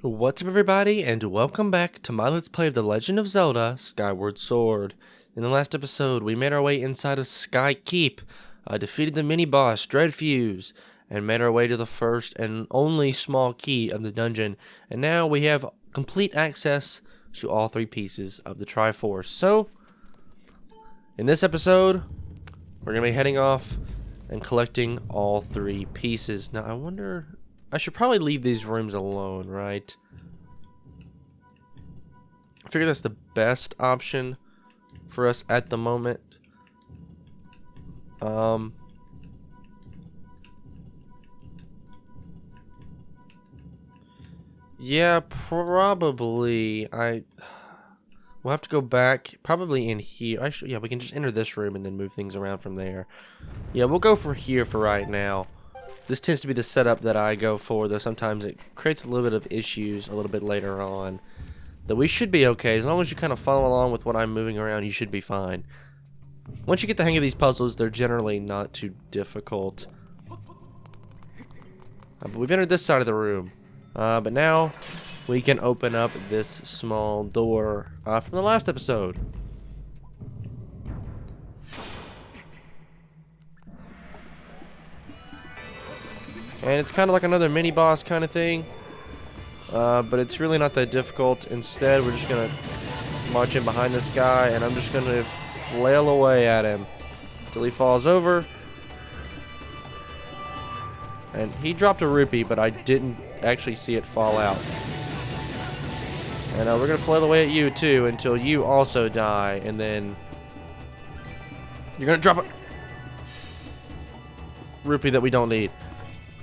What's up everybody, and welcome back to my Let's Play of The Legend of Zelda, Skyward Sword. In the last episode, we made our way inside of Sky Keep, defeated the mini-boss, Dreadfuse, and made our way to the first and only small key of the dungeon. And now we have complete access to all three pieces of the Triforce. So, in this episode, we're going to be heading off and collecting all three pieces. Now, I wonder... I should probably leave these rooms alone, right? I figure that's the best option for us at the moment. Yeah, probably. We'll have to go back, probably in here. Yeah, we can just enter this room and then move things around from there. Yeah, we'll go for here for right now. This tends to be the setup that I go for, though sometimes it creates a little bit of issues a little bit later on. Though we should be okay. As long as you kind of follow along with what I'm moving around, you should be fine. Once you get the hang of these puzzles, they're generally not too difficult. But we've entered this side of the room. But now, we can open up this small door from the last episode. And it's kind of like another mini-boss kind of thing. But it's really not that difficult. Instead, we're just going to march in behind this guy, and I'm just going to flail away at him until he falls over. And he dropped a rupee, but I didn't actually see it fall out. And we're going to flail away at you, too, until you also die. And then you're going to drop a rupee that we don't need.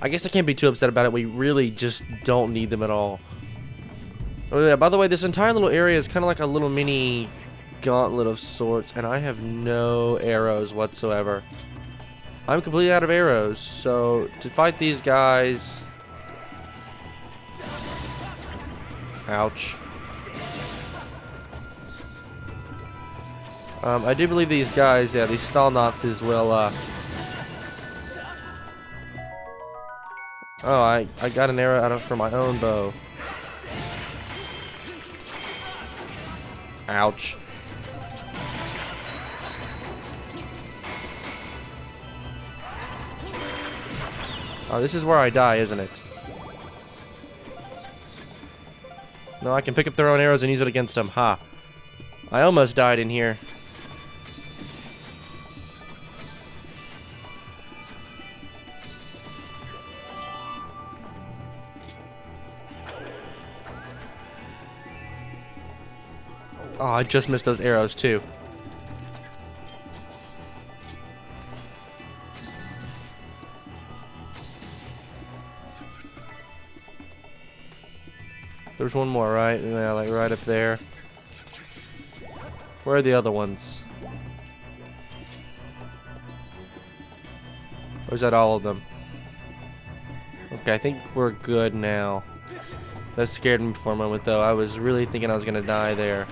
I guess I can't be too upset about it. We really just don't need them at all. Oh yeah, by the way, this entire little area is kind of like a little mini gauntlet of sorts, and I have no arrows whatsoever. I'm completely out of arrows, so to fight these guys... Ouch. I do believe these guys, yeah, these Stalnoxes will, Oh, I got an arrow out of for my own bow. Ouch. Oh, this is where I die, isn't it? No, I can pick up their own arrows and use it against them. Ha. I almost died in here. Oh, I just missed those arrows, too. There's one more, right? Yeah, like right up there. Where are the other ones? Or is that all of them? Okay, I think we're good now. That scared me for a moment, though. I was really thinking I was going to die there.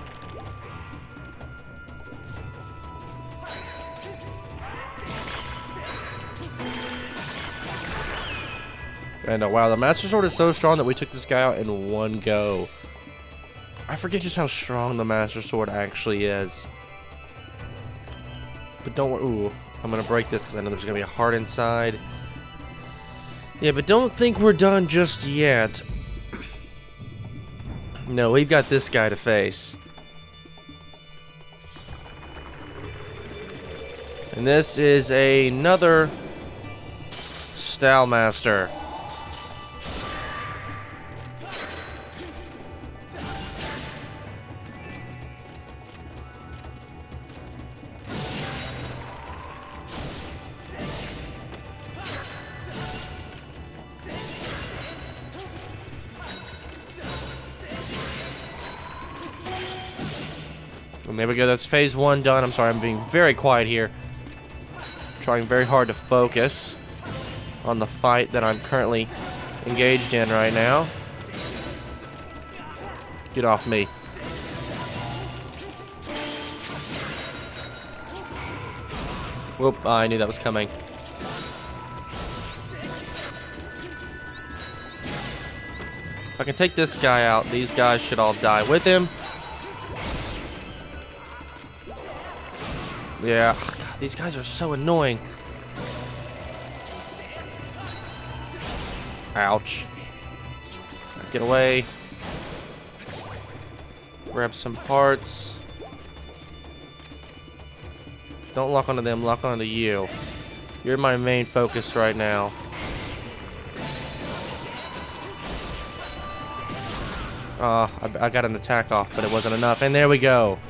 And wow, the Master Sword is so strong that we took this guy out in one go. I forget just how strong the Master Sword actually is. But don't worry. Ooh, I'm going to break this because I know there's going to be a heart inside. Yeah, but don't think we're done just yet. No, we've got this guy to face. And this is another Style Master. And there we go, that's phase one done. I'm sorry, I'm being very quiet here. Trying very hard to focus on the fight that I'm currently engaged in right now. Get off me. Whoop, I knew that was coming. If I can take this guy out, these guys should all die with him. Yeah, God, these guys are so annoying. Ouch. Get away. Grab some parts. Don't lock onto them, lock onto you. You're my main focus right now. I got an attack off, but it wasn't enough. And there we go.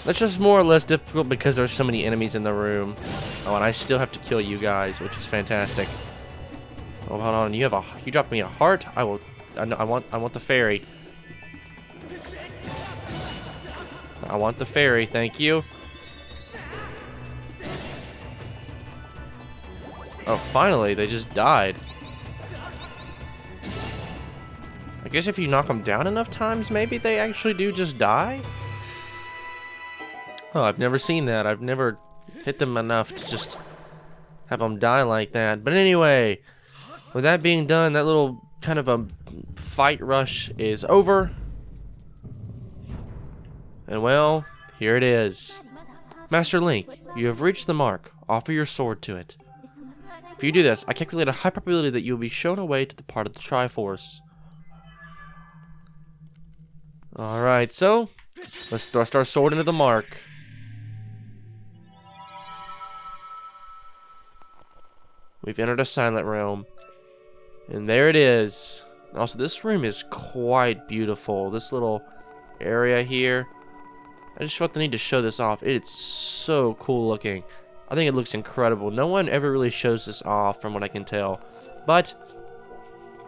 That's just more or less difficult because there's so many enemies in the room. Oh, and I still have to kill you guys, which is fantastic. Oh, hold on. You dropped me a heart. I want the fairy. I want the fairy. Thank you. Oh, finally, they just died. I guess if you knock them down enough times, maybe they actually do just die? Oh, I've never seen that. I've never hit them enough to just have them die like that. But anyway, with that being done, that little kind of a fight rush is over. And well, here it is. Master Link, you have reached the mark. Offer your sword to it. If you do this, I calculate a high probability that you will be shown a way to the part of the Triforce. Alright, so let's thrust our sword into the mark. We've entered a silent realm. And there it is. Also, this room is quite beautiful. This little area here. I just felt the need to show this off. It's so cool looking. I think it looks incredible. No one ever really shows this off from what I can tell. But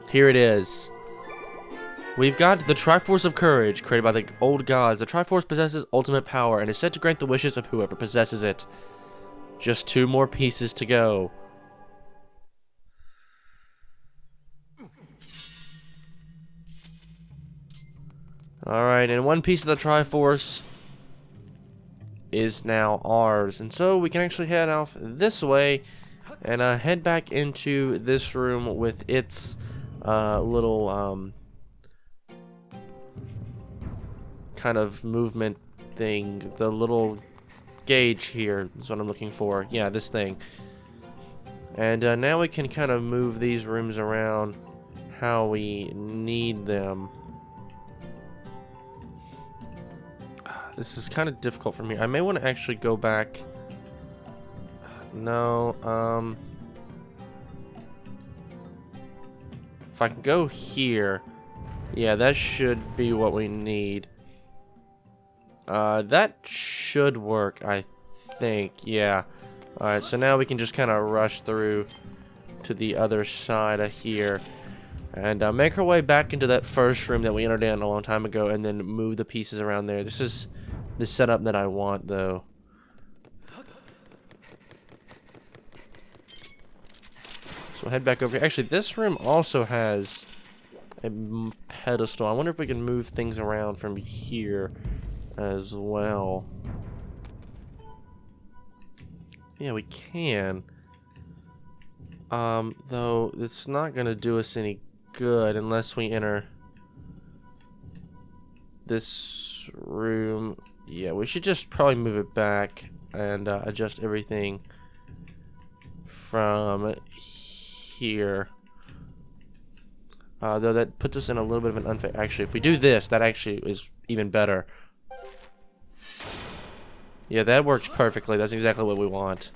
here it is. We've got the Triforce of Courage, created by the old gods. The Triforce possesses ultimate power and is said to grant the wishes of whoever possesses it. Just 2 more pieces to go. Alright, and 1 piece of the Triforce is now ours. And so we can actually head off this way and head back into this room with its little kind of movement thing. The little gauge here is what I'm looking for. Yeah, this thing. And now we can kind of move these rooms around how we need them. This is kind of difficult for me. I may want to actually go back. No, if I can go here, yeah, that should be what we need. That should work, I think, yeah. Alright, so now we can just kind of rush through to the other side of here. And make our way back into that first room that we entered in a long time ago, and then move the pieces around there. This is the setup that I want, though. So we'll head back over here. Actually, this room also has a pedestal. I wonder if we can move things around from here as well. Yeah, we can. Though it's not gonna do us any good unless we enter this room. Yeah, we should just probably move it back and adjust everything from here. Though that puts us in a little bit of an unfair. Actually, if we do this, that actually is even better. Yeah, that works perfectly. That's exactly what we want.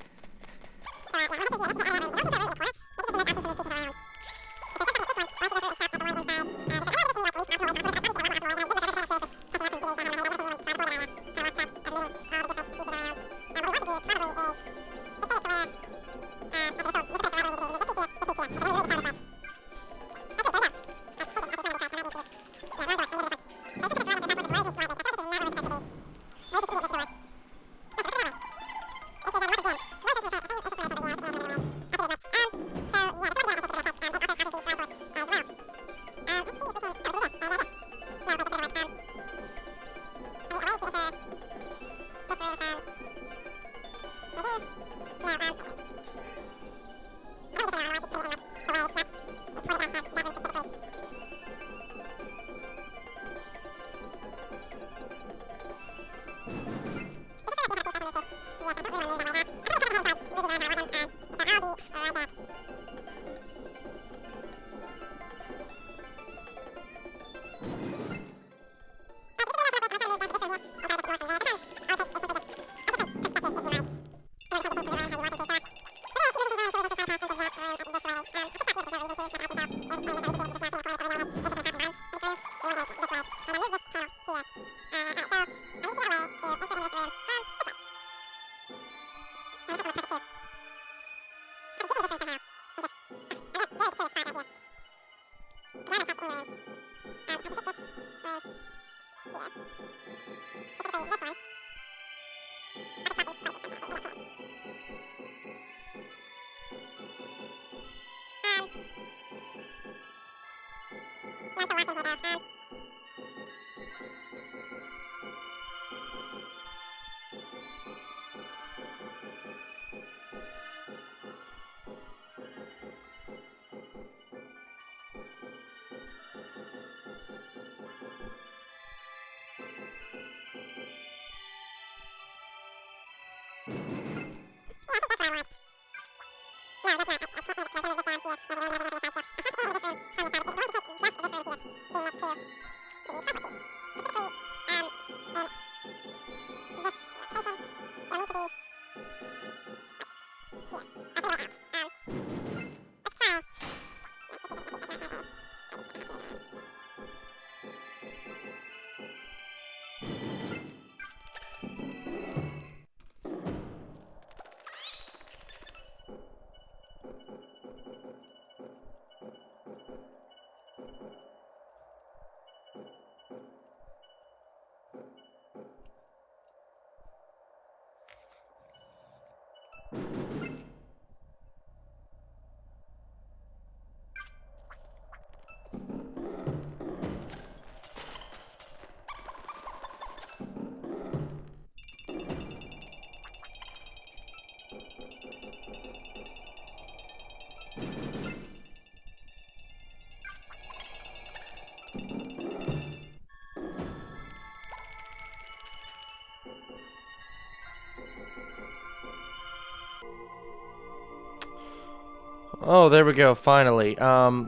Oh, there we go, finally. I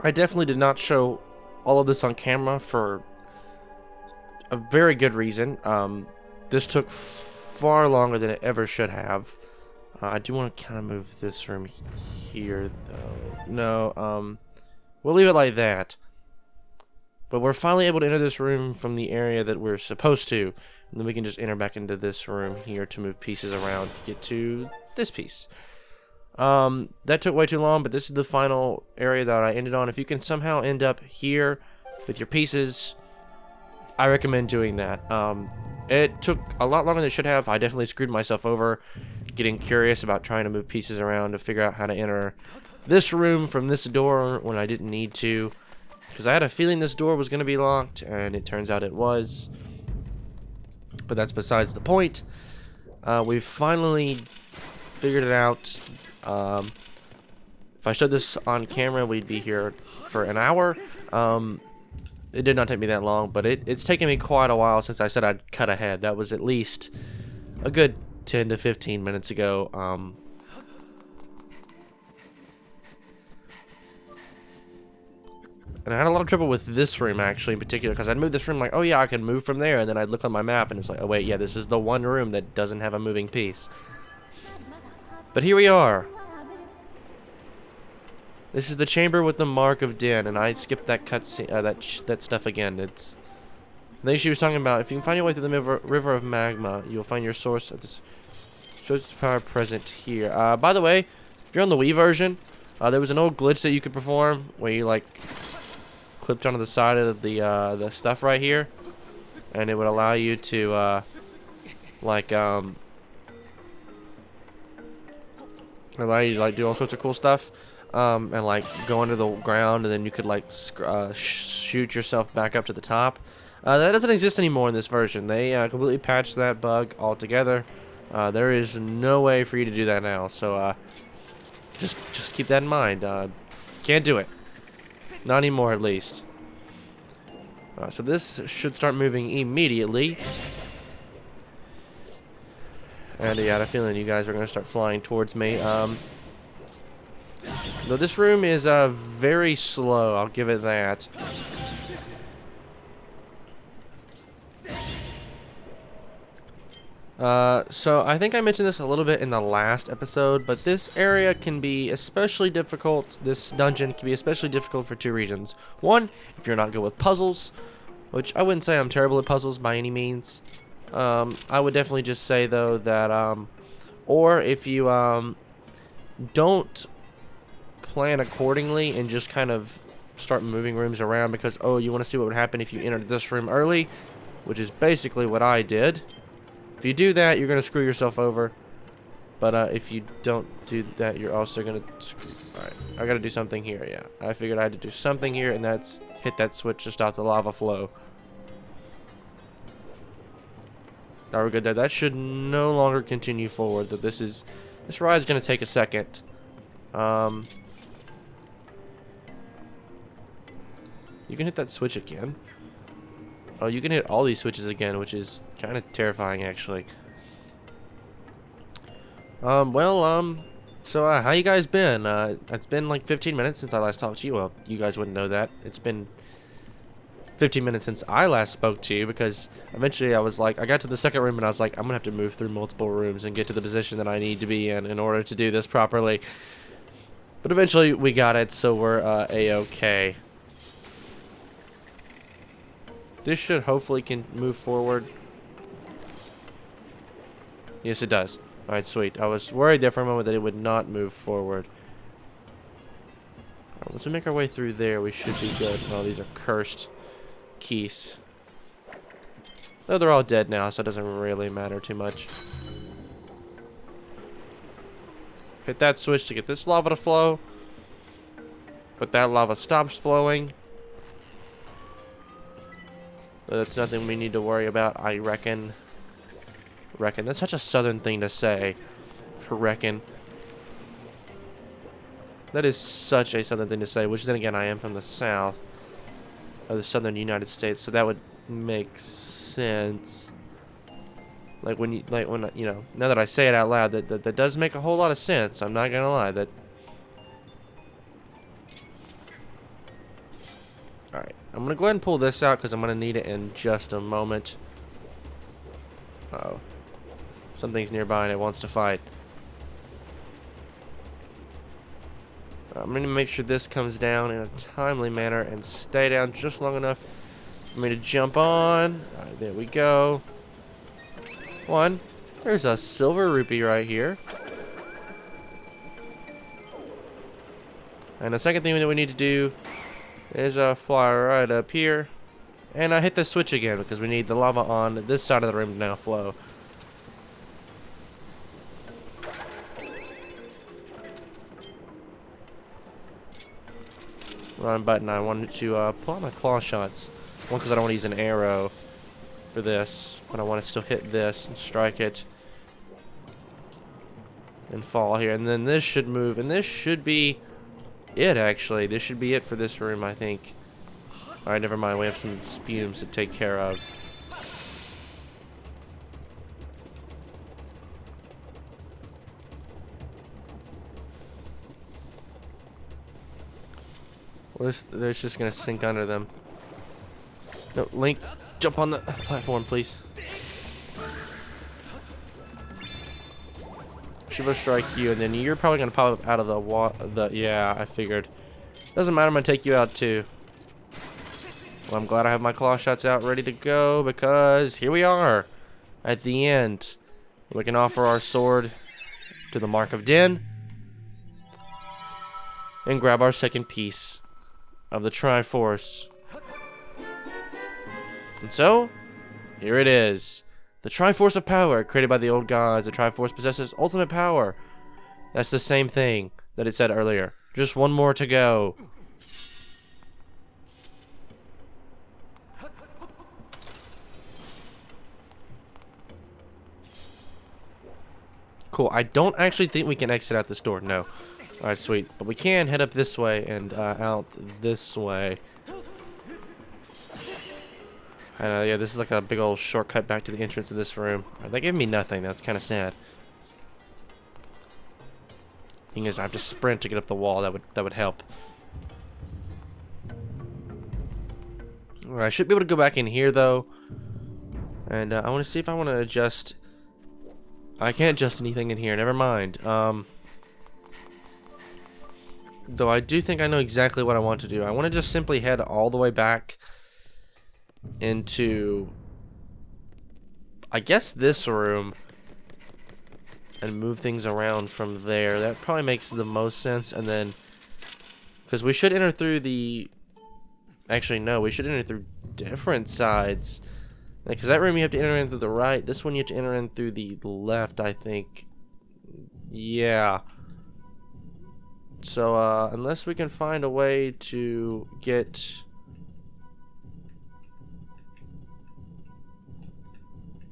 definitely did not show all of this on camera for a very good reason. This took far longer than it ever should have. I do want to kind of move this room here, though. No, we'll leave it like that. But we're finally able to enter this room from the area that we're supposed to. And then we can just enter back into this room here to move pieces around to get to this piece. That took way too long, but this is the final area that I ended on. If you can somehow end up here with your pieces, I recommend doing that. It took a lot longer than it should have. I definitely screwed myself over getting curious about trying to move pieces around to figure out how to enter this room from this door when I didn't need to. Because I had a feeling this door was going to be locked, and it turns out it was. But that's besides the point. We've finally figured it out. If I showed this on camera, we'd be here for an hour. It did not take me that long, but it's taken me quite a while since I said I'd cut ahead. That was at least a good 10 to 15 minutes ago. And I had a lot of trouble with this room, actually, in particular, because I'd move this room like, oh yeah, I can move from there, and then I'd look on my map, and it's like, oh wait, yeah, this is the one room that doesn't have a moving piece. But here we are. This is the chamber with the mark of Din, and I skipped that cutscene, that stuff again. It's the thing she was talking about. If you can find your way through the river of magma, you'll find your source of this source of power present here. By the way, if you're on the Wii version, there was an old glitch that you could perform where you like clipped onto the side of the stuff right here, and it would allow you to allow you to like do all sorts of cool stuff. And like go under the ground, and then you could like shoot yourself back up to the top. That doesn't exist anymore in this version. They completely patched that bug altogether. There is no way for you to do that now. So just keep that in mind. Can't do it. Not anymore, at least. So this should start moving immediately. And yeah, I had a feeling you guys are going to start flying towards me. Though this room is very slow, I'll give it that. So I think I mentioned this a little bit in the last episode, but this area can be especially difficult. This dungeon can be especially difficult for two reasons. One, if you're not good with puzzles, which I wouldn't say I'm terrible at puzzles by any means. I would definitely just say though that, or if you don't plan accordingly and just kind of start moving rooms around because, oh, you want to see what would happen if you entered this room early, which is basically what I did. If you do that, you're going to screw yourself over. But if you don't do that, you're also going to screw. Alright, I got to do something here, yeah. I figured I had to do something here, and that's hit that switch to stop the lava flow. Now we're good there. That should no longer continue forward. That this ride's going to take a second. You can hit that switch again. Oh, you can hit all these switches again, which is kind of terrifying, actually. So how you guys been? It's been like 15 minutes since I last talked to you. Well, you guys wouldn't know that. It's been 15 minutes since I last spoke to you, because eventually I was like, I got to the second room and I was like, I'm gonna have to move through multiple rooms and get to the position that I need to be in order to do this properly. But eventually we got it, so we're a-okay. This should hopefully can move forward. Yes, it does. Alright, sweet. I was worried there for a moment that it would not move forward. Right, once we make our way through there, we should be good. Oh, these are cursed keys. Though they're all dead now, so it doesn't really matter too much. Hit that switch to get this lava to flow. But that lava stops flowing. But that's nothing we need to worry about, I reckon. That's such a southern thing to say. For reckon. That is such a southern thing to say, which then again, I am from the south of the southern United States, so that would make sense. Like when you know, now that I say it out loud, that does make a whole lot of sense. I'm not gonna lie. That. All right, I'm gonna go ahead and pull this out because I'm gonna need it in just a moment. Uh-oh. Something's nearby and it wants to fight. I'm going to make sure this comes down in a timely manner and stay down just long enough for me to jump on. Alright, there we go. One. There's a silver rupee right here. And the second thing that we need to do is fly right up here. And I hit the switch again because we need the lava on this side of the room to now flow. Wrong button. I wanted to pull out my claw shots. One, because I don't want to use an arrow for this, but I want to still hit this and strike it and fall here. And then this should move, and this should be it, actually. This should be it for this room, I think. Alright, never mind. We have some spumes to take care of. They're just gonna sink under them. No, Link, jump on the platform, please. Shiva strike you, and then you're probably gonna pop up out of the water. Yeah, I figured. Doesn't matter. I'm gonna take you out too. Well, I'm glad I have my claw shots out ready to go because here we are at the end. We can offer our sword to the Mark of Den and grab our second piece of the Triforce. And so, here it is. The Triforce of Power, created by the old gods. The Triforce possesses ultimate power. That's the same thing that it said earlier. Just one more to go. Cool. I don't actually think we can exit out this door. No. Alright, sweet. But we can head up this way and out this way. And yeah, this is like a big old shortcut back to the entrance of this room. They gave me nothing. That's kind of sad. Thing is, I have to sprint to get up the wall. That would help. Alright, I should be able to go back in here though. And I want to see if I want to adjust. I can't adjust anything in here. Never mind. Though I do think I know exactly what I want to do. I want to just simply head all the way back into, I guess, this room and move things around from there. That probably makes the most sense. And then, because we should enter through the Actually, no, we should enter through different sides. Because that room you have to enter in through the right. This one you have to enter in through the left, I think. Yeah. So, unless we can find a way to get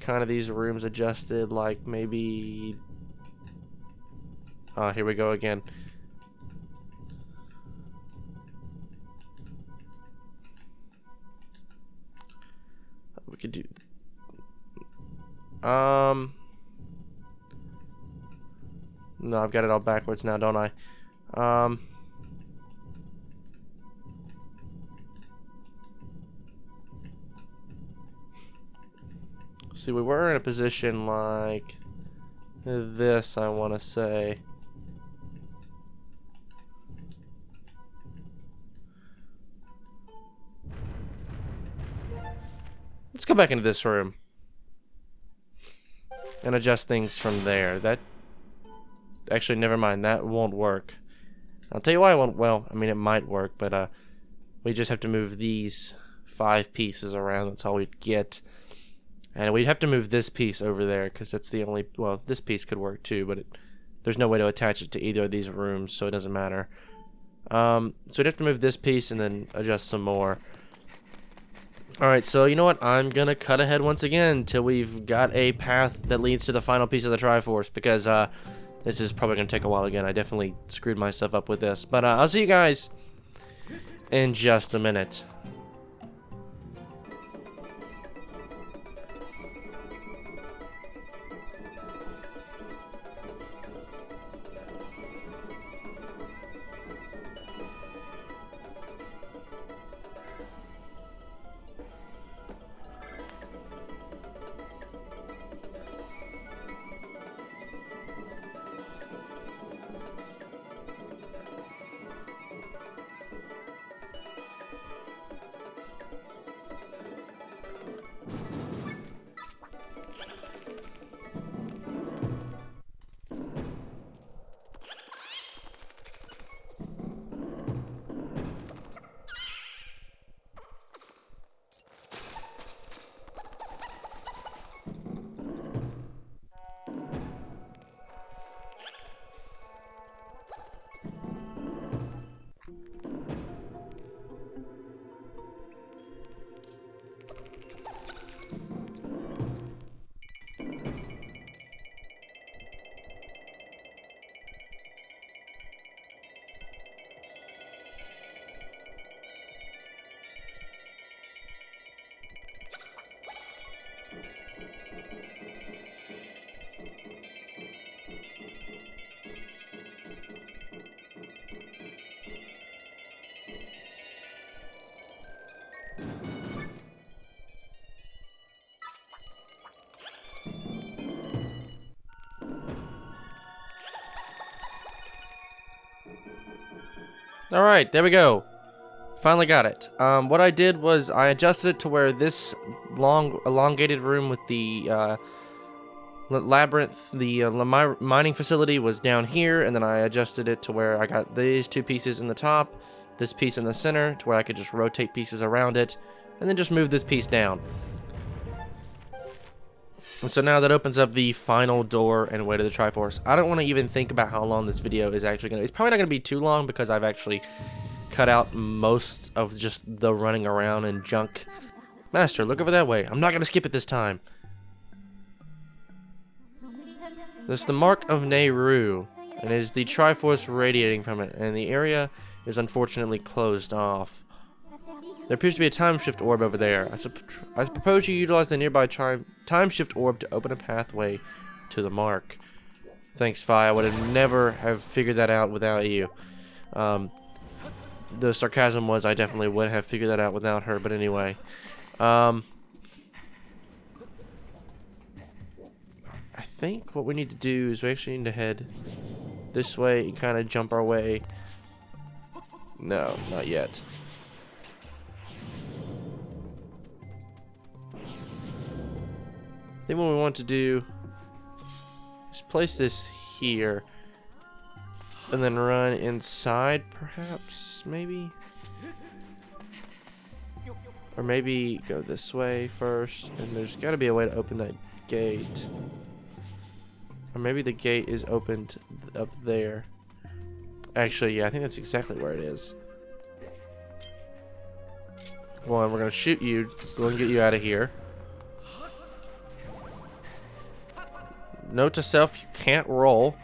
kind of these rooms adjusted, like maybe... here we go again. We could do... No, I've got it all backwards now, don't I? See, we were in a position like this, I want to say. Let's go back into this room and adjust things from there. That actually, never mind, that won't work. I'll tell you why it won't. Well, I mean, it might work, but we just have to move these 5 pieces around. That's all we'd get. And we'd have to move this piece over there because that's the only... Well, this piece could work too, but there's no way to attach it to either of these rooms, so it doesn't matter. So we'd have to move this piece and then adjust some more. Alright, so you know what? I'm going to cut ahead once again until we've got a path that leads to the final piece of the Triforce, because this is probably going to take a while again. I definitely screwed myself up with this. But I'll see you guys in just a minute. Alright, there we go. Finally got it. What I did was I adjusted it to where this long, elongated room with the labyrinth, the mining facility was down here, and then I adjusted it to where I got these 2 pieces in the top, this piece in the center, to where I could just rotate pieces around it, and then just move this piece down. And so now that opens up the final door and way to the Triforce. I don't want to even think about how long this video is actually going to... It's probably not going to be too long because I've actually cut out most of just the running around and junk. Master, look over that way. I'm not going to skip it this time. There's the Mark of Nehru, and it is the Triforce radiating from it, and the area is unfortunately closed off. There appears to be a time shift orb over there. I propose you utilize the nearby time shift orb to open a pathway to the mark. Thanks, Fi. I would have never have figured that out without you. The sarcasm was I definitely would have figured that out without her, but anyway. I think what we need to do is we actually need to head this way and kind of jump our way. No, not yet. I think what we want to do is place this here and then run inside, perhaps, maybe? Or maybe go this way first, and there's got to be a way to open that gate. Or maybe the gate is opened up there. Actually, yeah, I think that's exactly where it is. One, we're going to shoot you, go and get you out of here. Note to self, you can't roll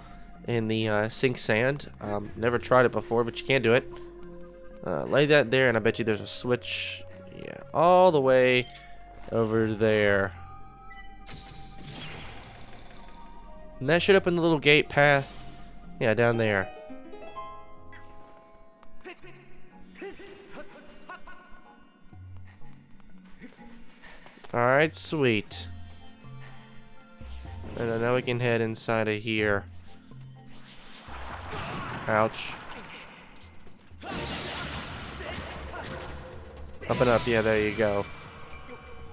in the sink sand. Never tried it before, but you can do it. Lay that there, and I bet you there's a switch. Yeah, all the way over there. And that should open the little gate path. Yeah, down there. Alright, sweet. And then now we can head inside of here. Ouch. Up and up, yeah, there you go.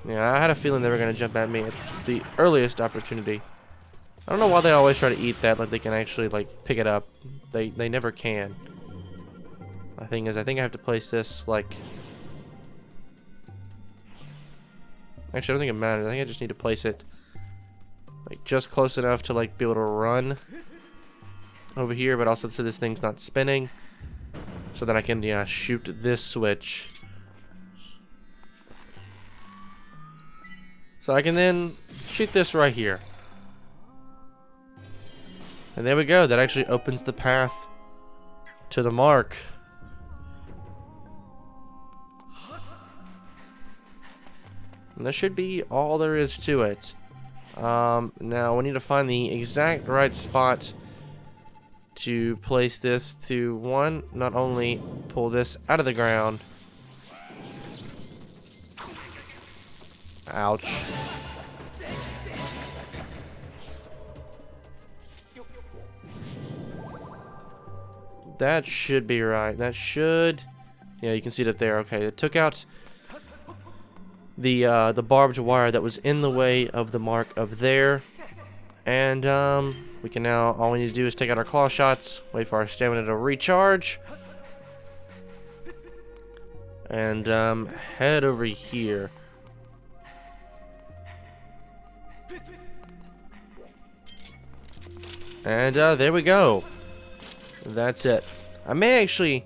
Yeah, I had a feeling they were going to jump at me at the earliest opportunity. I don't know why they always try to eat that, like they can actually, like, pick it up. They never can. My thing is, I think I have to place this, like... Actually, I don't think it matters. I think I just need to place it, like, just close enough to, like, be able to run over here, but also so this thing's not spinning. So that I can, yeah, shoot this switch. So I can then shoot this right here. And there we go. That actually opens the path to the mark. And that should be all there is to it. Now we need to find the exact right spot to place this to, one, not only pull this out of the ground. Ouch. That should be right. That should... Yeah, you can see it up there. Okay, it took out the barbed wire that was in the way of the mark up there. And we can now, all we need to do is take out our claw shots, wait for our stamina to recharge, and head over here. And there we go. That's it. I may actually...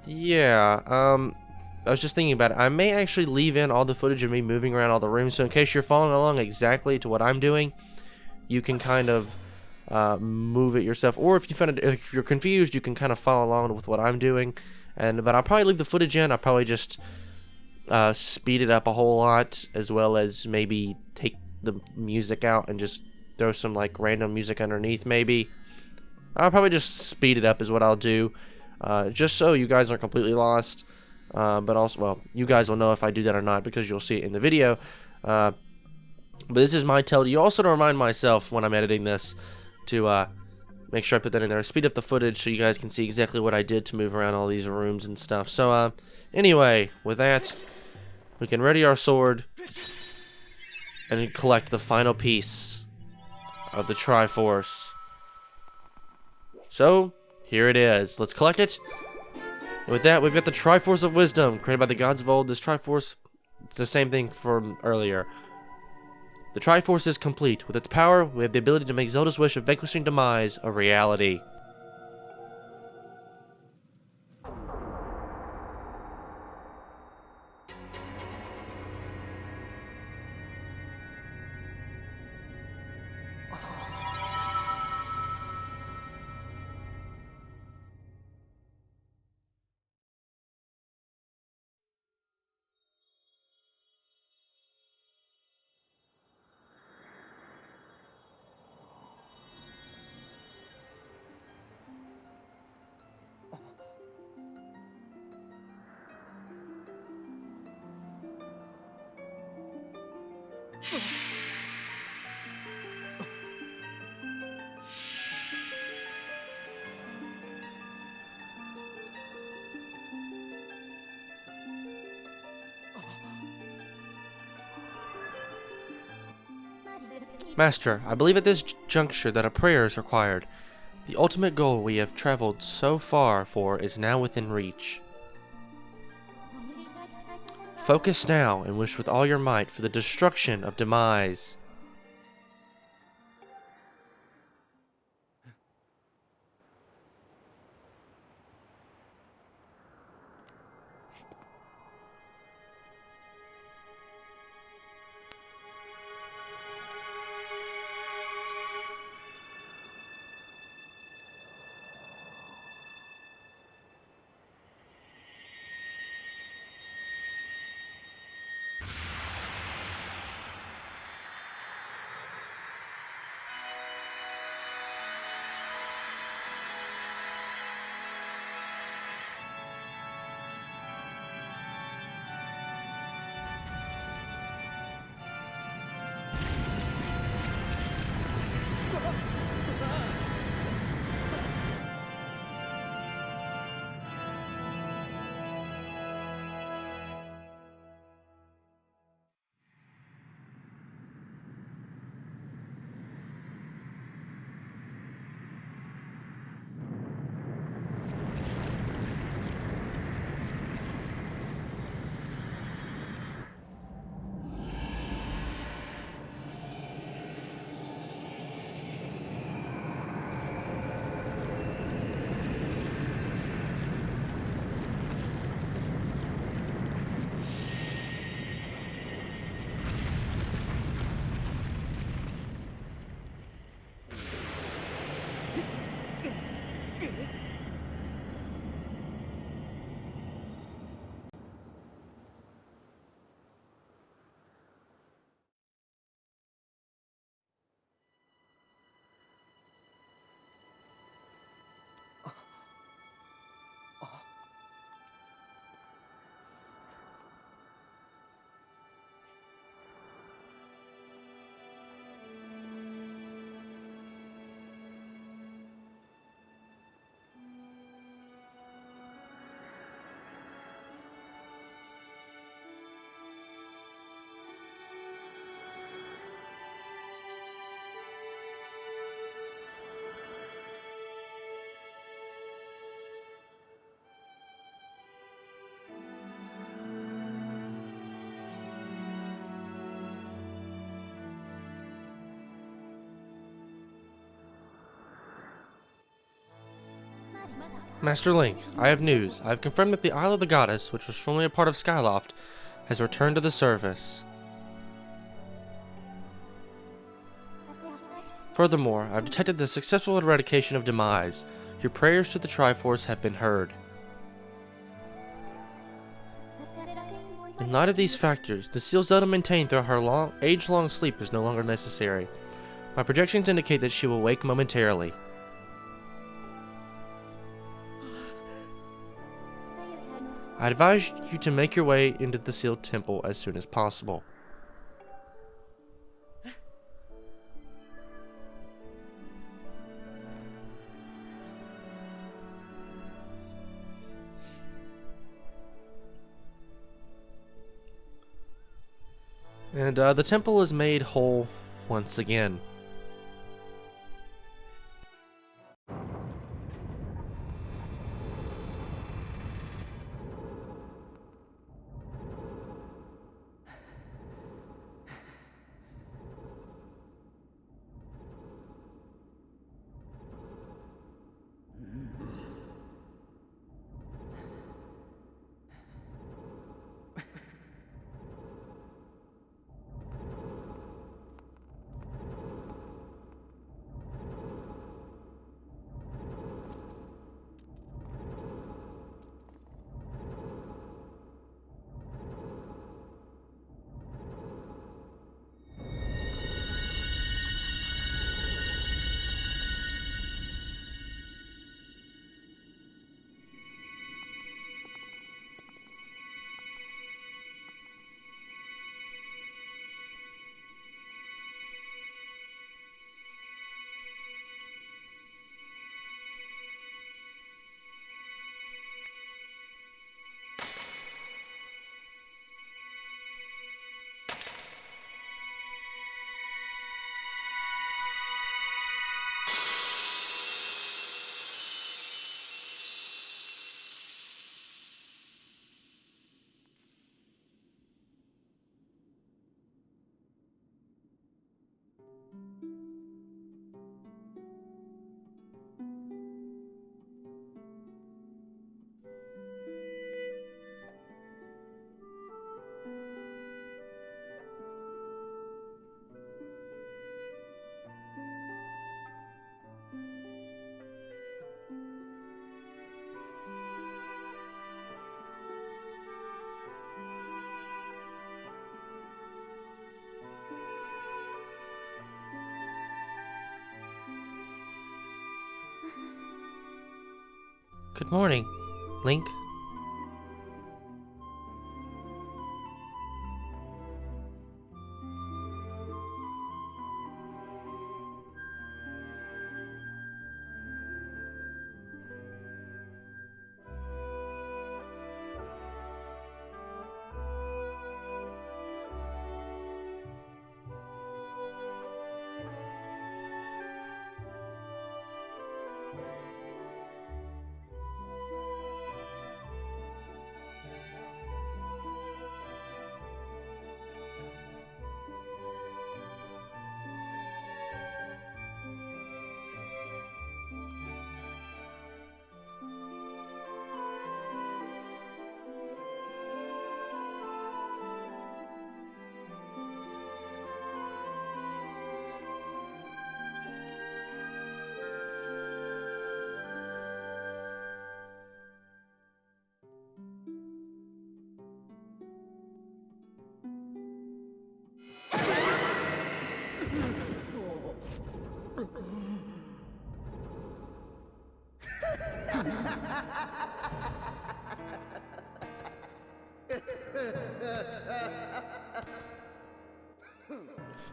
Yeah, I was just thinking about it. I may actually leave in all the footage of me moving around all the rooms, so in case you're following along exactly to what I'm doing, you can kind of move it yourself. Or if you find it, if you're confused, you can kind of follow along with what I'm doing. But I'll probably leave the footage in. I'll probably just speed it up a whole lot, as well as maybe take the music out and just throw some like random music underneath maybe. I'll probably just speed it up is what I'll do, just so you guys aren't completely lost, but also, well, you guys will know if I do that or not because you'll see it in the video. But this is my tell to you also to remind myself when I'm editing this to make sure I put that in there. Speed up the footage so you guys can see exactly what I did to move around all these rooms and stuff. So anyway, with that, we can ready our sword and collect the final piece of the Triforce. So, here it is. Let's collect it. And with that, we've got the Triforce of Wisdom, created by the gods of old. This Triforce, it's the same thing from earlier. The Triforce is complete. With its power, we have the ability to make Zelda's wish of vanquishing demise a reality. Master, I believe at this juncture that a prayer is required. The ultimate goal we have traveled so far for is now within reach. Focus now and wish with all your might for the destruction of Demise. Master Link, I have news. I have confirmed that the Isle of the Goddess, which was formerly a part of Skyloft, has returned to the surface. Furthermore, I have detected the successful eradication of Demise. Your prayers to the Triforce have been heard. In light of these factors, the seal Zelda maintained throughout her age-long sleep is no longer necessary. My projections indicate that she will wake momentarily. I advise you to make your way into the sealed temple as soon as possible. And the temple is made whole once again. Good morning, Link.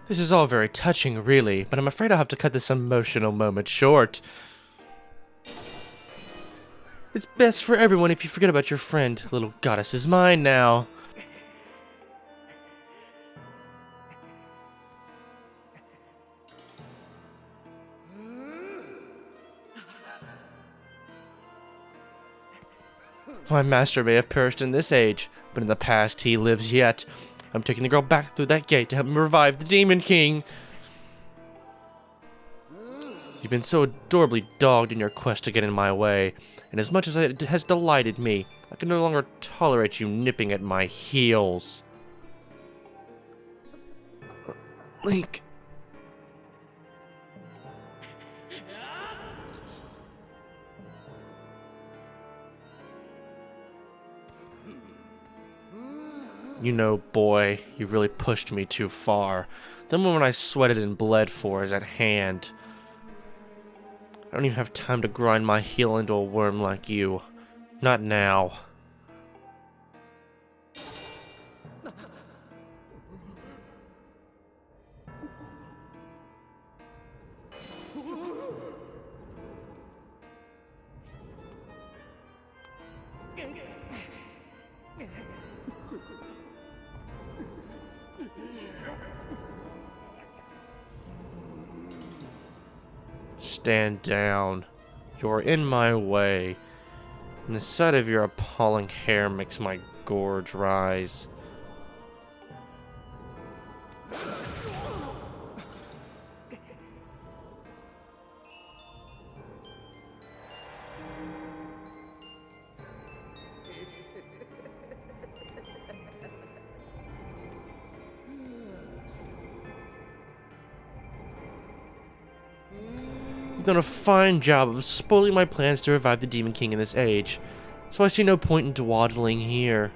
This is all very touching, really, but I'm afraid I'll have to cut this emotional moment short. It's best for everyone if you forget about your friend. Little goddess is mine now. My master may have perished in this age, but in the past he lives yet. I'm taking the girl back through that gate to help me revive the Demon King. You've been so adorably dogged in your quest to get in my way, and as much as it has delighted me, I can no longer tolerate you nipping at my heels. Link. You know, boy, you really pushed me too far. The moment I sweated and bled for is at hand. I don't even have time to grind my heel into a worm like you. Not now. Stand down. You're in my way, and the sight of your appalling hair makes my gorge rise. You've done a fine job of spoiling my plans to revive the Demon King in this age, so I see no point in dawdling here.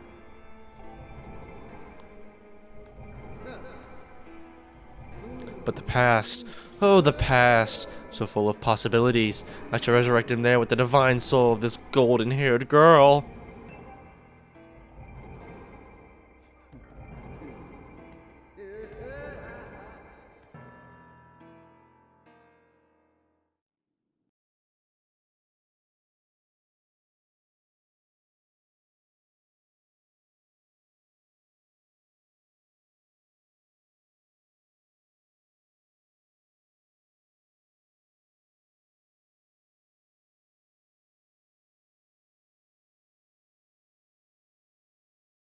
But the past, oh the past, so full of possibilities. I shall resurrect him there with the divine soul of this golden-haired girl.